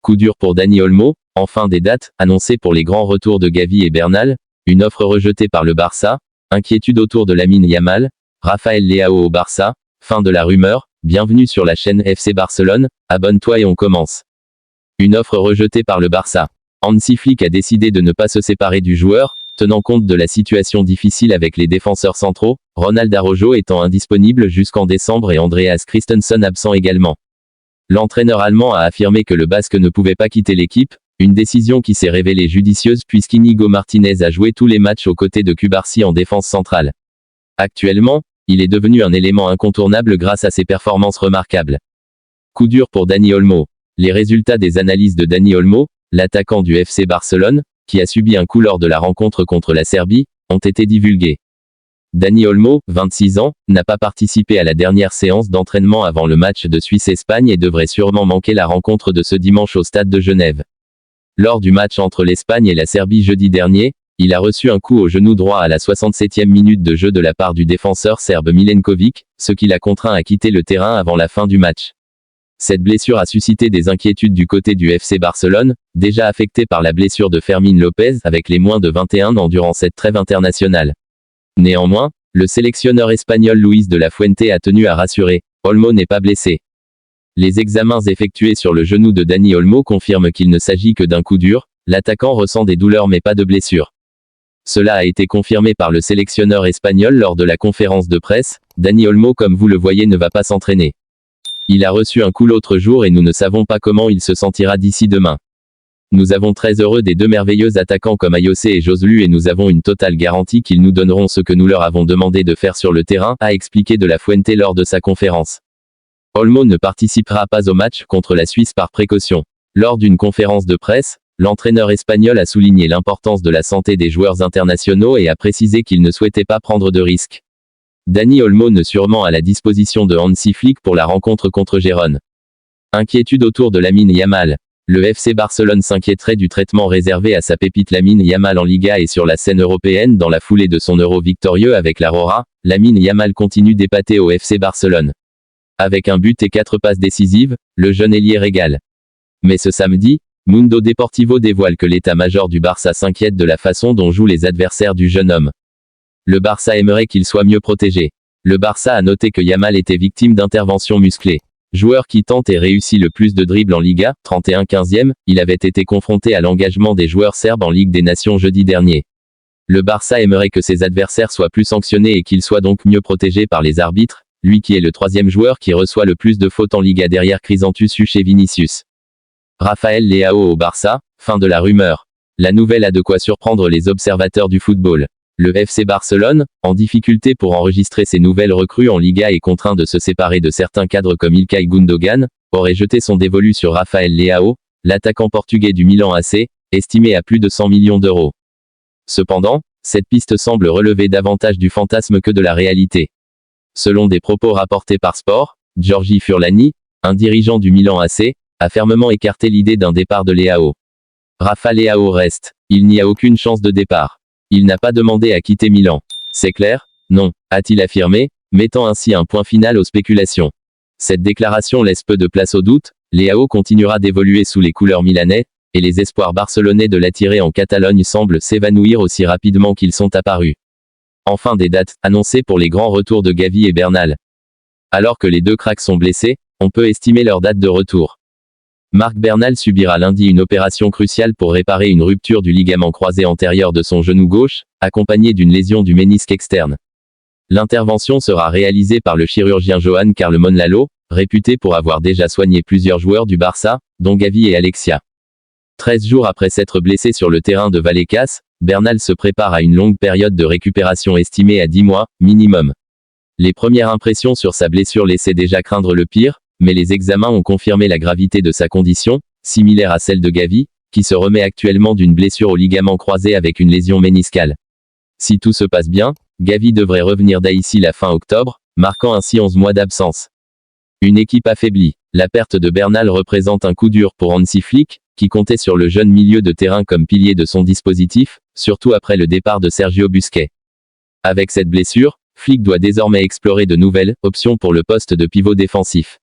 Coup dur pour Dani Olmo, enfin des dates annoncées pour les grands retours de Gavi et Bernal, une offre rejetée par le Barça, inquiétude autour de Lamine Yamal, Raphaël Leao au Barça, fin de la rumeur, bienvenue sur la chaîne FC Barcelone, abonne-toi et on commence. Une offre rejetée par le Barça. Hansi Flick a décidé de ne pas se séparer du joueur, tenant compte de la situation difficile avec les défenseurs centraux, Ronald Araujo étant indisponible jusqu'en décembre et Andreas Christensen absent également. L'entraîneur allemand a affirmé que le Basque ne pouvait pas quitter l'équipe, une décision qui s'est révélée judicieuse puisqu'Inigo Martinez a joué tous les matchs aux côtés de Cubarsí en défense centrale. Actuellement, il est devenu un élément incontournable grâce à ses performances remarquables. Coup dur pour Dani Olmo. Les résultats des analyses de Dani Olmo, l'attaquant du FC Barcelone, qui a subi un coup lors de la rencontre contre la Serbie, ont été divulgués. Dani Olmo, 26 ans, n'a pas participé à la dernière séance d'entraînement avant le match de Suisse-Espagne et devrait sûrement manquer la rencontre de ce dimanche au stade de Genève. Lors du match entre l'Espagne et la Serbie jeudi dernier, il a reçu un coup au genou droit à la 67e minute de jeu de la part du défenseur serbe Milenkovic, ce qui l'a contraint à quitter le terrain avant la fin du match. Cette blessure a suscité des inquiétudes du côté du FC Barcelone, déjà affecté par la blessure de Fermín López avec les moins de 21 ans durant cette trêve internationale. Néanmoins, le sélectionneur espagnol Luis de la Fuente a tenu à rassurer, Olmo n'est pas blessé. Les examens effectués sur le genou de Dani Olmo confirment qu'il ne s'agit que d'un coup dur, l'attaquant ressent des douleurs mais pas de blessure. Cela a été confirmé par le sélectionneur espagnol lors de la conférence de presse, Dani Olmo comme vous le voyez ne va pas s'entraîner. Il a reçu un coup l'autre jour et nous ne savons pas comment il se sentira d'ici demain. Nous avons très heureux des deux merveilleux attaquants comme Ayose et Joselu et nous avons une totale garantie qu'ils nous donneront ce que nous leur avons demandé de faire sur le terrain, a expliqué de la Fuente lors de sa conférence. Olmo ne participera pas au match contre la Suisse par précaution. Lors d'une conférence de presse, l'entraîneur espagnol a souligné l'importance de la santé des joueurs internationaux et a précisé qu'il ne souhaitait pas prendre de risques. Dani Olmo ne sûrement à la disposition de Hansi Flick pour la rencontre contre Gérone. Inquiétude autour de Lamine Yamal. Le FC Barcelone s'inquiéterait du traitement réservé à sa pépite Lamine Yamal en Liga et sur la scène européenne dans la foulée de son Euro victorieux avec la Rora. Lamine Yamal continue d'épater au FC Barcelone. Avec un but et 4 passes décisives, le jeune ailier régale. Mais ce samedi, Mundo Deportivo dévoile que l'état-major du Barça s'inquiète de la façon dont jouent les adversaires du jeune homme. Le Barça aimerait qu'il soit mieux protégé. Le Barça a noté que Yamal était victime d'interventions musclées. Joueur qui tente et réussit le plus de dribbles en Liga, 31-15e, il avait été confronté à l'engagement des joueurs serbes en Ligue des Nations jeudi dernier. Le Barça aimerait que ses adversaires soient plus sanctionnés et qu'il soit donc mieux protégé par les arbitres, lui qui est le troisième joueur qui reçoit le plus de fautes en Liga derrière Chrysanthus et Vinicius. Raphaël Leao au Barça, fin de la rumeur. La nouvelle a de quoi surprendre les observateurs du football. Le FC Barcelone, en difficulté pour enregistrer ses nouvelles recrues en Liga et contraint de se séparer de certains cadres comme Ilkay Gundogan, aurait jeté son dévolu sur Raphaël Leao, l'attaquant portugais du Milan AC, estimé à plus de 100 millions d'euros. Cependant, cette piste semble relever davantage du fantasme que de la réalité. Selon des propos rapportés par Sport, Giorgi Furlani, un dirigeant du Milan AC, a fermement écarté l'idée d'un départ de Leao. Rafa Leao reste. Il n'y a aucune chance de départ. Il n'a pas demandé à quitter Milan. C'est clair? Non, a-t-il affirmé, mettant ainsi un point final aux spéculations. Cette déclaration laisse peu de place au doute, Leao continuera d'évoluer sous les couleurs milanais, et les espoirs barcelonais de l'attirer en Catalogne semblent s'évanouir aussi rapidement qu'ils sont apparus. Enfin des dates annoncées pour les grands retours de Gavi et Bernal. Alors que les deux cracks sont blessés, on peut estimer leur date de retour. Marc Bernal subira lundi une opération cruciale pour réparer une rupture du ligament croisé antérieur de son genou gauche, accompagnée d'une lésion du ménisque externe. L'intervention sera réalisée par le chirurgien Joan Carlemon Lalo, réputé pour avoir déjà soigné plusieurs joueurs du Barça, dont Gavi et Alexia. 13 jours après s'être blessé sur le terrain de Vallecas, Bernal se prépare à une longue période de récupération estimée à 10 mois, minimum. Les premières impressions sur sa blessure laissaient déjà craindre le pire, mais les examens ont confirmé la gravité de sa condition, similaire à celle de Gavi, qui se remet actuellement d'une blessure au ligament croisé avec une lésion méniscale. Si tout se passe bien, Gavi devrait revenir d'ici la fin octobre, marquant ainsi 11 mois d'absence. Une équipe affaiblie. La perte de Bernal représente un coup dur pour Hansi Flick, qui comptait sur le jeune milieu de terrain comme pilier de son dispositif, surtout après le départ de Sergio Busquets. Avec cette blessure, Flick doit désormais explorer de nouvelles options pour le poste de pivot défensif.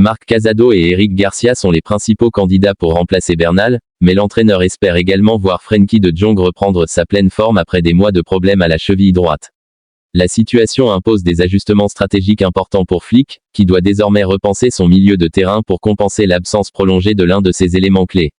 Marc Casado et Eric Garcia sont les principaux candidats pour remplacer Bernal, mais l'entraîneur espère également voir Frenkie de Jong reprendre sa pleine forme après des mois de problèmes à la cheville droite. La situation impose des ajustements stratégiques importants pour Flick, qui doit désormais repenser son milieu de terrain pour compenser l'absence prolongée de l'un de ses éléments clés.